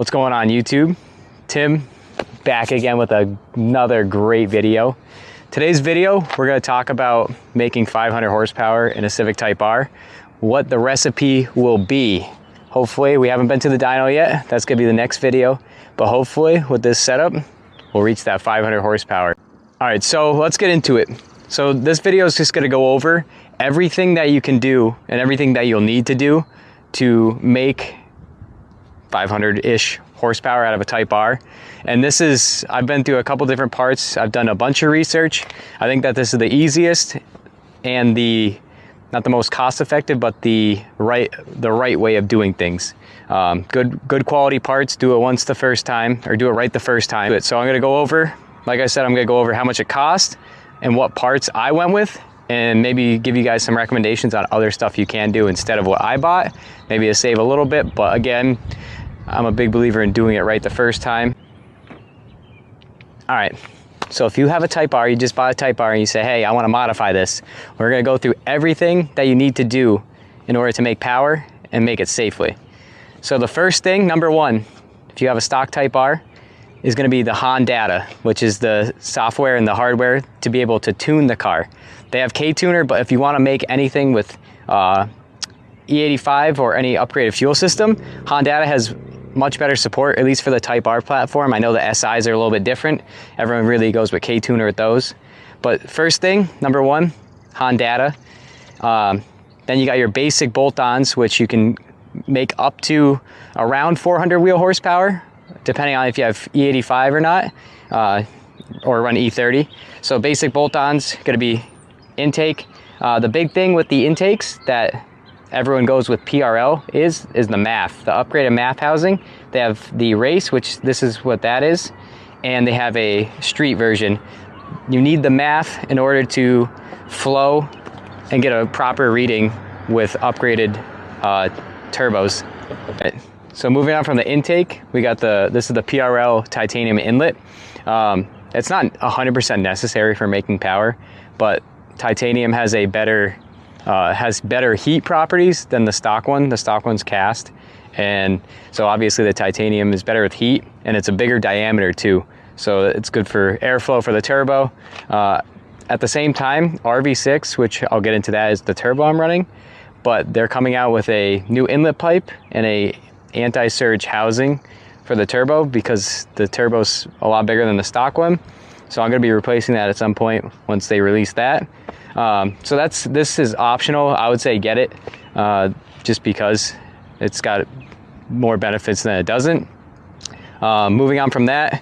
What's going on YouTube? Tim back again with another great video. Today's video, we're going to talk about making 500 horsepower in a Civic Type R, what the recipe will be. Hopefully, we haven't been to the dyno yet. That's going to be the next video. But hopefully, with this setup, we'll reach that 500 horsepower. All right, so let's get into it. So this video is just going to go over everything that you can do and everything that you'll need to do to make 500-ish horsepower out of a Type R. And this is, I've been through a couple different parts. I've done a bunch of research. I think that this is the easiest and not the most cost-effective, but the right way of doing things. Good quality parts. Do it once the first time, or do it right the first time. So I'm going to go over, like I said, I'm going to go over how much it cost and what parts I went with, and maybe give you guys some recommendations on other stuff you can do instead of what I bought, maybe to save a little bit. But again, I'm a big believer in doing it right the first time. All right, so if you have a Type R, you just bought a Type R and you say, hey, I want to modify this. We're going to go through everything that you need to do in order to make power and make it safely. So the first thing, number one, if you have a stock Type R, is going to be the Data, which is the software and the hardware to be able to tune the car. They have K-Tuner, but if you want to make anything with E85 or any upgraded fuel system, Data has much better support, at least for the Type R platform. I know the SIs are a little bit different. Everyone really goes with K-Tuner with those. But first thing, number one, Data. Then you got your basic bolt-ons, which you can make up to around 400 wheel horsepower, depending on if you have E85 or not, or run E30. So basic bolt-ons, going to be intake. The big thing with the intakes that everyone goes with PRL is the MAF, the upgraded MAF housing. They have the race, which this is what that is, and they have a street version. You need the MAF in order to flow and get a proper reading with upgraded turbos. So moving on from the intake, we got this is the PRL titanium inlet. It's not 100% necessary for making power, but titanium has a better heat properties than the stock one. The stock one's cast, and so obviously the titanium is better with heat, and it's a bigger diameter too, so it's good for airflow for the turbo. At the same time, RV6, which I'll get into that, is the turbo I'm running, but they're coming out with a new inlet pipe and a anti-surge housing for the turbo, because the turbo's a lot bigger than the stock one. So I'm going to be replacing that at some point once they release that. So this is optional. I would say get it, just because it's got more benefits than it doesn't. Moving on from that,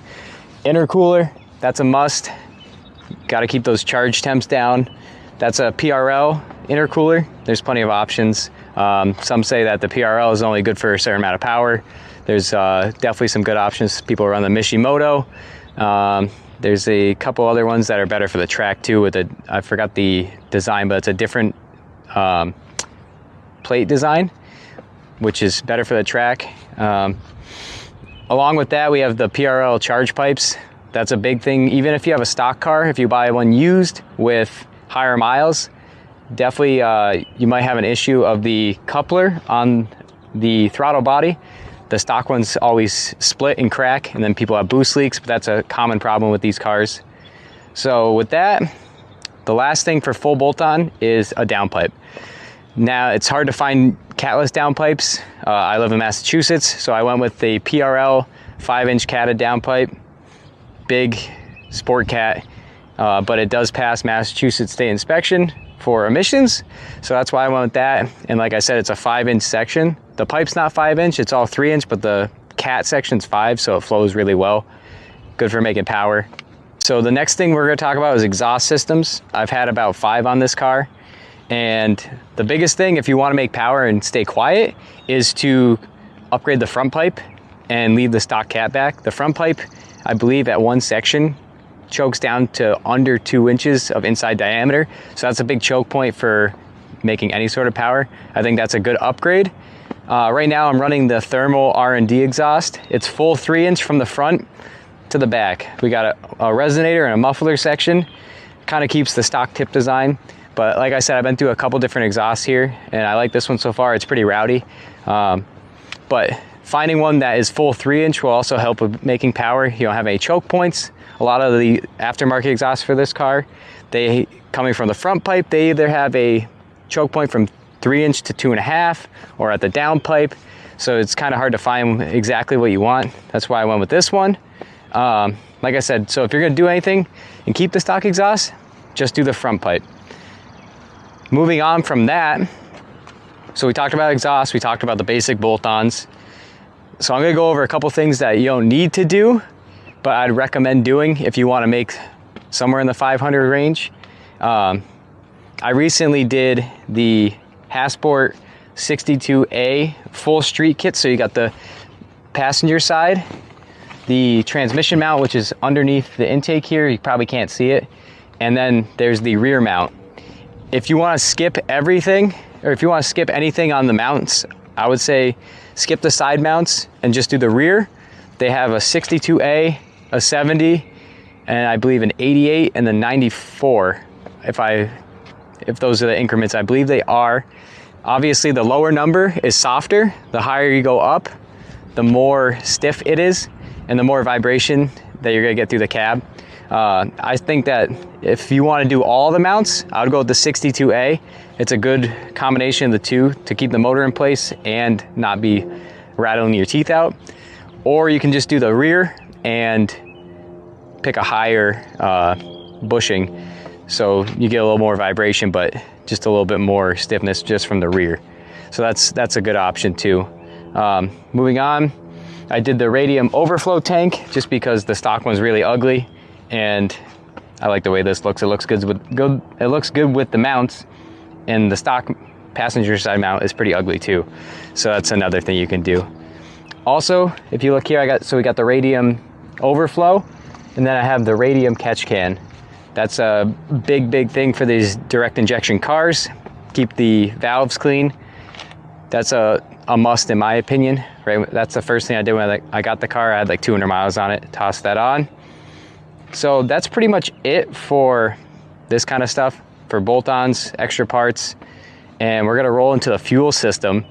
intercooler, that's a must. Got to keep those charge temps down. That's a PRL intercooler. There's plenty of options. Some say that the PRL is only good for a certain amount of power. There's definitely some good options. People run the Mishimoto. There's a couple other ones that are better for the track too, with I forgot the design, but it's a different plate design, which is better for the track. Along with that, we have the PRL charge pipes. That's a big thing. Even if you have a stock car, if you buy one used with higher miles, definitely you might have an issue of the coupler on the throttle body. The stock ones always split and crack, and then people have boost leaks, but that's a common problem with these cars. So with that, the last thing for full bolt-on is a downpipe. Now, it's hard to find catless downpipes. I live in Massachusetts, so I went with the PRL 5-inch catted downpipe. Big sport cat, but it does pass Massachusetts state inspection for emissions, so that's why I went with that. And like I said, it's a 5-inch section. The pipe's not 5-inch, it's all 3-inch, but the cat section's 5, so it flows really well. Good for making power. So the next thing we're going to talk about is exhaust systems. I've had about 5 on this car, and the biggest thing, if you want to make power and stay quiet, is to upgrade the front pipe and leave the stock cat back. The front pipe, I believe at one section, chokes down to under 2 inches of inside diameter, so that's a big choke point for making any sort of power. I think that's a good upgrade. Right now I'm running the thermal R&D exhaust. It's full 3-inch from the front to the back. We got a resonator and a muffler section. Kind of keeps the stock tip design, but like I said, I've been through a couple different exhausts here, and I like this one so far. It's pretty rowdy, but Finding one that is full 3-inch will also help with making power. You don't have any choke points. A lot of the aftermarket exhausts for this car, they coming from the front pipe, they either have a choke point from 3-inch to 2.5 or at the down pipe. So it's kind of hard to find exactly what you want. That's why I went with this one. Like I said, so if you're gonna do anything and keep the stock exhaust, just do the front pipe. Moving on from that, so we talked about exhaust, we talked about the basic bolt-ons. So I'm gonna go over a couple things that you don't need to do, but I'd recommend doing if you wanna make somewhere in the 500 range. I recently did the Hasport 62A full street kit. So you got the passenger side, the transmission mount, which is underneath the intake here, you probably can't see it, and then there's the rear mount. If you want to skip everything, or if you want to skip anything on the mounts, I would say skip the side mounts and just do the rear. They have a 62A, a 70, and I believe an 88 and the 94. If those are the increments, I believe they are. Obviously the lower number is softer. The higher you go up, the more stiff it is and the more vibration that you're gonna get through the cab. I think that if you wanna do all the mounts, I would go with the 62A. It's a good combination of the two to keep the motor in place and not be rattling your teeth out. Or you can just do the rear and pick a higher bushing, so you get a little more vibration, but just a little bit more stiffness just from the rear. So that's a good option too. Moving on, I did the radium overflow tank just because the stock one's really ugly, and I like the way this looks. It looks good with the mounts, and the stock passenger side mount is pretty ugly too. So that's another thing you can do. Also, if you look here, we got the radium overflow, and then I have the radium catch can. That's a big thing for these direct injection cars. Keep the valves clean. That's a must in my opinion, right? That's the first thing I did when I got the car. I had like 200 miles on it, tossed that on. So that's pretty much it for this kind of stuff, for bolt-ons, extra parts. And we're gonna roll into the fuel system.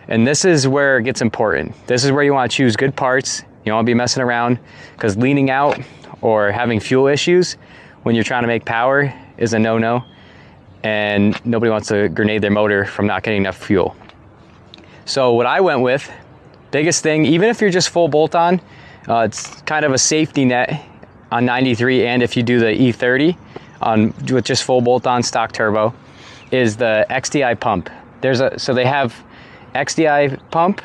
And this is where it gets important. This is where you wanna choose good parts. You don't wanna be messing around, because leaning out or having fuel issues when you're trying to make power is a no-no. And nobody wants to grenade their motor from not getting enough fuel. So what I went with, biggest thing, even if you're just full bolt-on, it's kind of a safety net on 93, and if you do the E30 with just full bolt-on stock turbo, is the XDI pump. So they have XDI pump.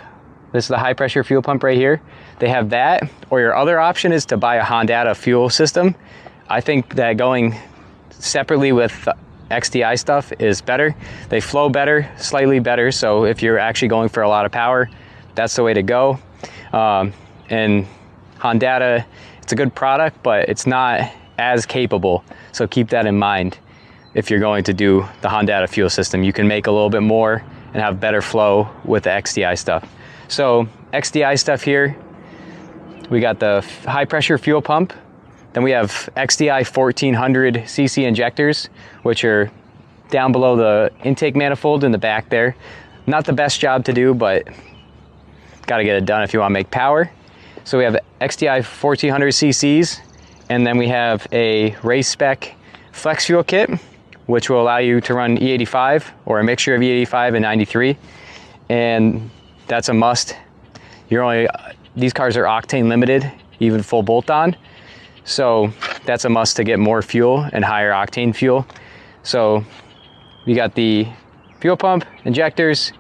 This is the high pressure fuel pump right here. They have that, or your other option is to buy a Honda fuel system. I think that going separately with XDI stuff is better. They flow better, slightly better. So if you're actually going for a lot of power, that's the way to go. And Honda, it's a good product, but it's not as capable. So keep that in mind. If you're going to do the Honda fuel system, you can make a little bit more and have better flow with the XDI stuff. So XDI stuff here, we got the high pressure fuel pump. Then we have XDI 1400 cc injectors, which are down below the intake manifold in the back there. Not the best job to do, but got to get it done if you want to make power. So we have XDI 1400 cc's, and then we have a race spec flex fuel kit, which will allow you to run E85 or a mixture of E85 and 93. And that's a must. These cars are octane limited, even full bolt-on. So that's a must to get more fuel and higher octane fuel. So you got the fuel pump, injectors,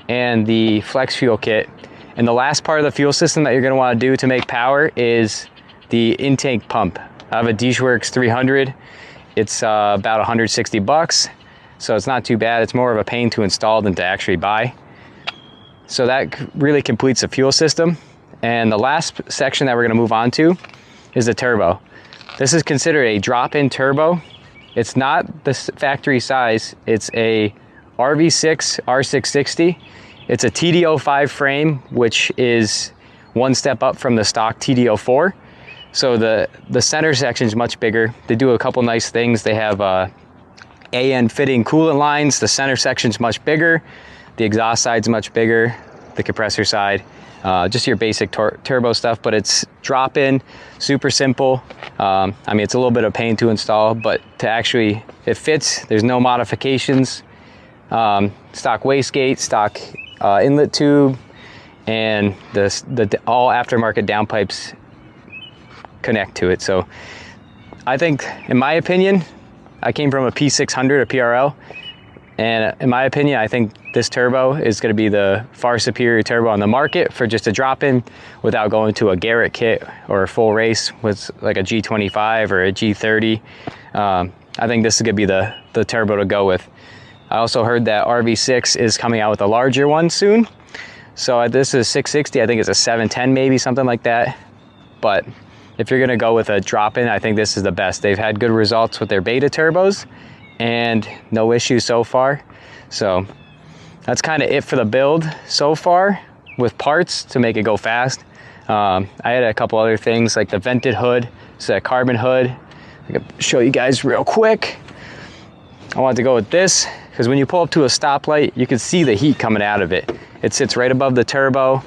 and the flex fuel kit. And the last part of the fuel system that you're gonna wanna do to make power is the intake pump. I have a Dishworks 300. It's about 160 bucks. So it's not too bad. It's more of a pain to install than to actually buy. So that really completes the fuel system. And the last section that we're gonna move on to is the turbo. This is considered a drop-in turbo. It's not the factory size. It's a RV6 R660. It's a TD05 frame, which is one step up from the stock TD04. So the center section is much bigger. They do a couple nice things. They have AN fitting coolant lines. The center section's much bigger. The exhaust side's much bigger. The compressor side. just your basic turbo stuff, but it's drop-in, super simple. I mean, it's a little bit of pain to install, but to actually, it fits. There's no modifications. Stock wastegate, stock inlet tube, and the all aftermarket downpipes connect to it. So I think, in my opinion, I came from a P600, a PRL, and in my opinion, I think this turbo is going to be the far superior turbo on the market for just a drop-in without going to a Garrett kit or a full race with like a G25 or a G30. I think this is going to be the turbo to go with. I also heard that RV6 is coming out with a larger one soon. So this is 660, I think it's a 710 maybe, something like that. But if you're gonna go with a drop-in, I think this is the best. They've had good results with their beta turbos and no issues so far. So that's kind of it for the build so far with parts to make it go fast. I had a couple other things like the vented hood, so a carbon hood. I can show you guys real quick. I wanted to go with this because when you pull up to a stoplight, you can see the heat coming out of it. It sits right above the turbo.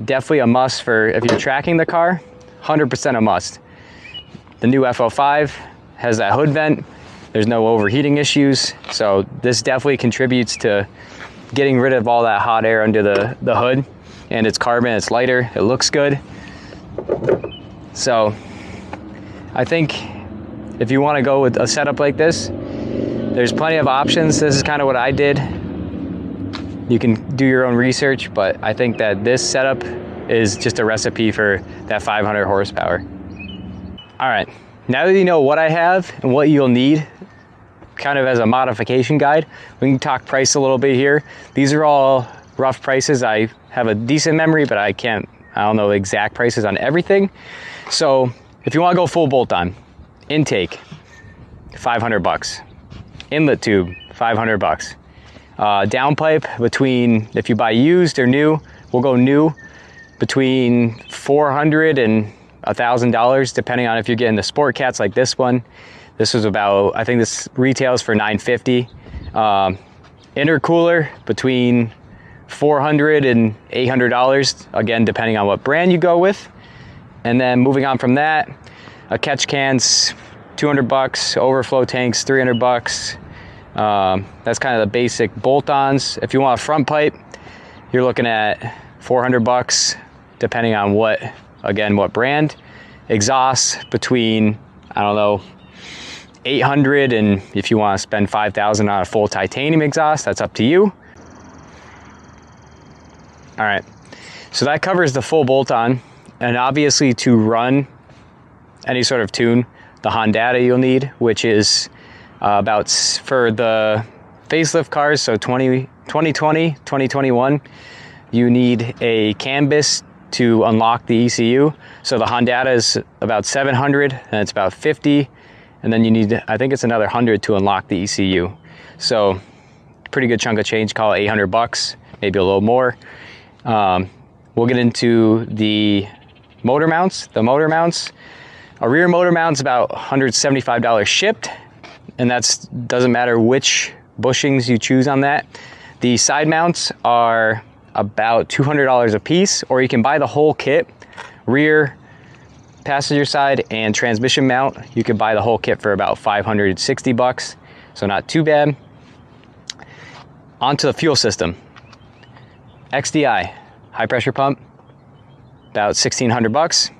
Definitely a must for if you're tracking the car, 100% a must. The new FO5 has that hood vent. There's no overheating issues. So this definitely contributes to getting rid of all that hot air under the hood. And it's carbon, it's lighter, it looks good. So I think if you want to go with a setup like this, there's plenty of options. This is kind of what I did. You can do your own research, but I think that this setup is just a recipe for that 500 horsepower. All right, now that you know what I have and what you'll need, kind of as a modification guide, we can talk price a little bit here. These are all rough prices. I have a decent memory, but I don't know exact prices on everything. So if you want to go full bolt on, intake, 500 bucks. Inlet tube, 500 bucks. Downpipe between, if you buy used or new, we'll go new, between $400 and $1,000, depending on if you're getting the sport cats like this one. This was about, I think this retails for $950. Intercooler between $400 and $800, again, depending on what brand you go with. And then moving on from that, a catch can's 200 bucks, overflow tanks, 300 bucks. That's kind of the basic bolt-ons. If you want a front pipe, you're looking at 400 bucks, depending on what brand. Exhaust between, I don't know, 800, and if you want to spend 5,000 on a full titanium exhaust, that's up to you. All right, so that covers the full bolt-on, and obviously to run any sort of tune, the Honda you'll need, which is about, for the facelift cars, so 2020, 2021, you need a canvas to unlock the ECU. So the Honda is about 700, and it's about 50, and then you need, I think it's another 100 to unlock the ECU. So pretty good chunk of change, call it 800 bucks, maybe a little more. We'll get into the motor mounts. The motor mounts, a rear motor mount's about $175 shipped, and that doesn't matter which bushings you choose on that. The side mounts are about $200 a piece, or you can buy the whole kit, rear, passenger side, and transmission mount. You can buy the whole kit for about 560 bucks, so not too bad. Onto the fuel system. XDI, high pressure pump, about 1,600 bucks.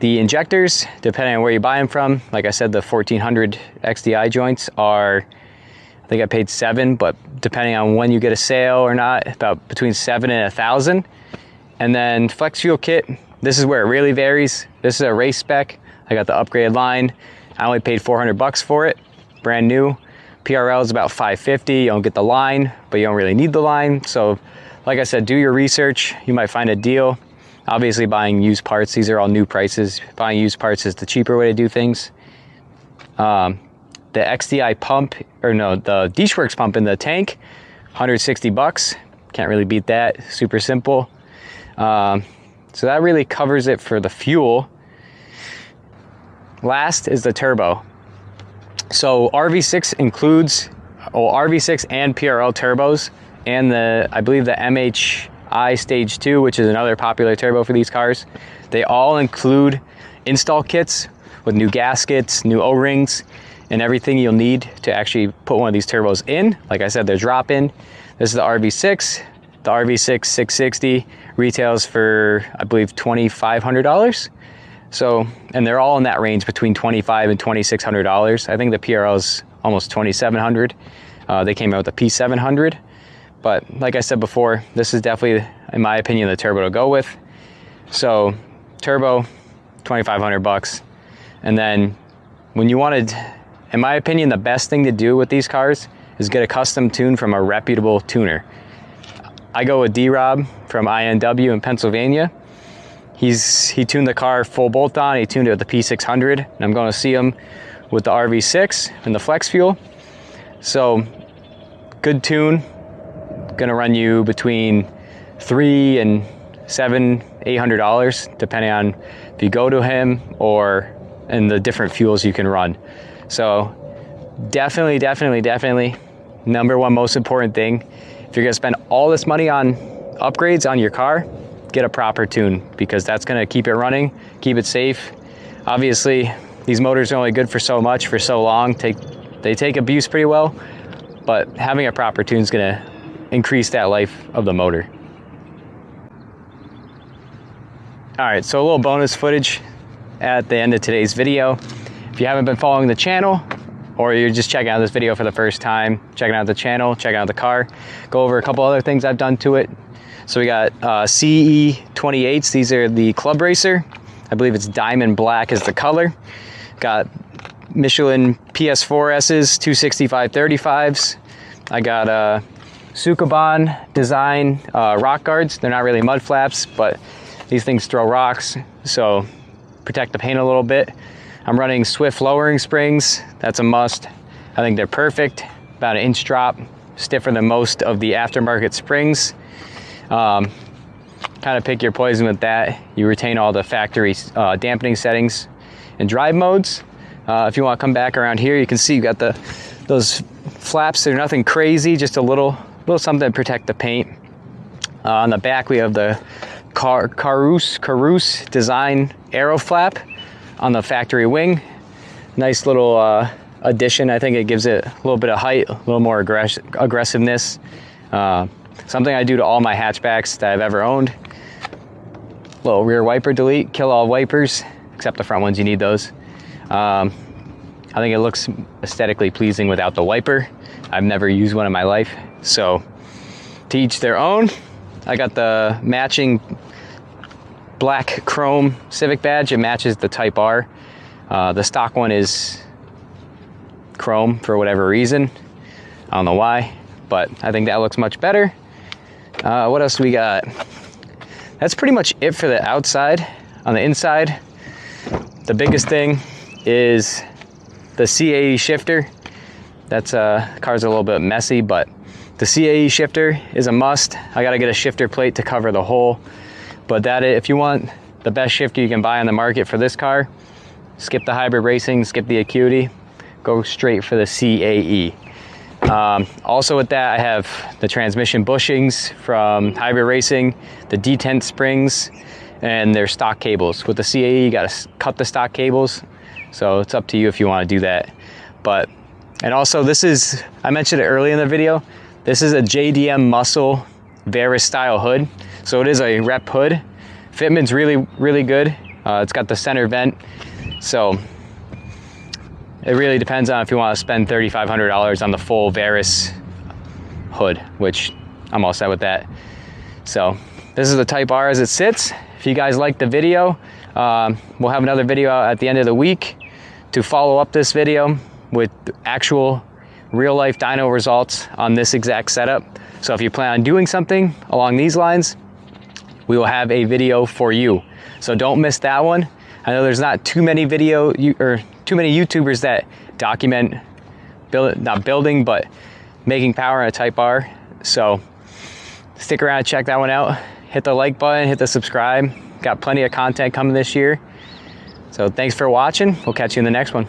The injectors, depending on where you buy them from, like I said, the 1,400 XDI joints are, I think I paid $7, but depending on when you get a sale or not, about between $7 and $1,000. And then flex fuel kit, this is where it really varies. This is a race spec. I got the upgraded line. I only paid 400 bucks for it, brand new. PRL is about 550. You don't get the line, but you don't really need the line. So like I said, do your research. You might find a deal. Obviously buying used parts, these are all new prices. Buying used parts is the cheaper way to do things. The XDI pump, or no, the Dishworks pump in the tank, 160 bucks. Can't really beat that, super simple. So that really covers it for the fuel. Last is the turbo. So RV6 includes, RV6 and PRL turbos, and I believe the I Stage 2, which is another popular turbo for these cars. They all include install kits with new gaskets, new O-rings, and everything you'll need to actually put one of these turbos in. Like I said, they're drop-in. This is the RV6. The RV6 660 retails for, I believe, $2,500. So, and they're all in that range between $2,500 and $2,600. I think the PRL is almost $2,700. They came out with the P700. But like I said before, this is definitely, in my opinion, the turbo to go with. So, turbo, $2,500. And then when you wanted, in my opinion, the best thing to do with these cars is get a custom tune from a reputable tuner. I go with D-Rob from INW in Pennsylvania. He tuned the car full bolt-on. He tuned it with the P600. And I'm going to see him with the RV6 and the flex fuel. So, good tune. Going to run you between $300 and $800, depending on if you go to him or in the different fuels you can run. So, definitely, number one most important thing, if you're gonna spend all this money on upgrades on your car, get a proper tune, because that's gonna keep it running, keep it safe. Obviously, these motors are only good for so much, for so long. They take abuse pretty well, but having a proper tune is gonna increase that life of the motor. All right, so a little bonus footage at the end of today's video. If you haven't been following the channel, or you're just checking out this video for the first time, checking out the channel, checking out the car, go over a couple other things I've done to it. So we got CE28s. These are the Club Racer. I believe it's diamond black is the color. Got Michelin PS4S's, 265/35s. I got Sukaban design rock guards. They're not really mud flaps, but these things throw rocks, so protect the paint a little bit. I'm running Swift lowering springs. That's a must. I think they're perfect. About an inch drop, stiffer than most of the aftermarket springs. Kind of pick your poison with that. You retain all the factory dampening settings and drive modes. If you want to come back around here, you can see you got those flaps. They're nothing crazy, just a little something to protect the paint. On the back, we have the Carouse design aero flap on the factory wing. Nice little addition. I think it gives it a little bit of height, a little more aggressiveness. Something I do to all my hatchbacks that I've ever owned. Little rear wiper delete, kill all wipers, except the front ones, you need those. I think it looks aesthetically pleasing without the wiper. I've never used one in my life, so to each their own. I got the matching black chrome Civic badge. It matches the Type R. The stock one is chrome for whatever reason. I don't know why, but I think that looks much better. What else do we got? That's pretty much it for the outside. On the inside, the biggest thing is the C80 shifter. That's car's a little bit messy, but the C80 shifter is a must. I gotta get a shifter plate to cover the hole. But if you want the best shifter you can buy on the market for this car, skip the hybrid racing, skip the Acuity, go straight for the CAE. Also with that, I have the transmission bushings from hybrid racing, the detent springs, and their stock cables. With the CAE, you gotta cut the stock cables, so it's up to you if you wanna do that. And also this is, I mentioned it early in the video, this is a JDM Muscle Varus style hood. So it is a rep hood. Fitment's really good. It's got the center vent. So it really depends on if you want to spend $3,500 on the full Varus hood, which I'm all set with that. So this is the Type R as it sits. If you guys liked the video, we'll have another video out at the end of the week to follow up this video with actual real life dyno results on this exact setup. So if you plan on doing something along these lines, we will have a video for you. So don't miss that one. I know there's not too many YouTubers that document not building, but making power in a Type R. So stick around and check that one out. Hit the like button, hit the subscribe. Got plenty of content coming this year. So thanks for watching. We'll catch you in the next one.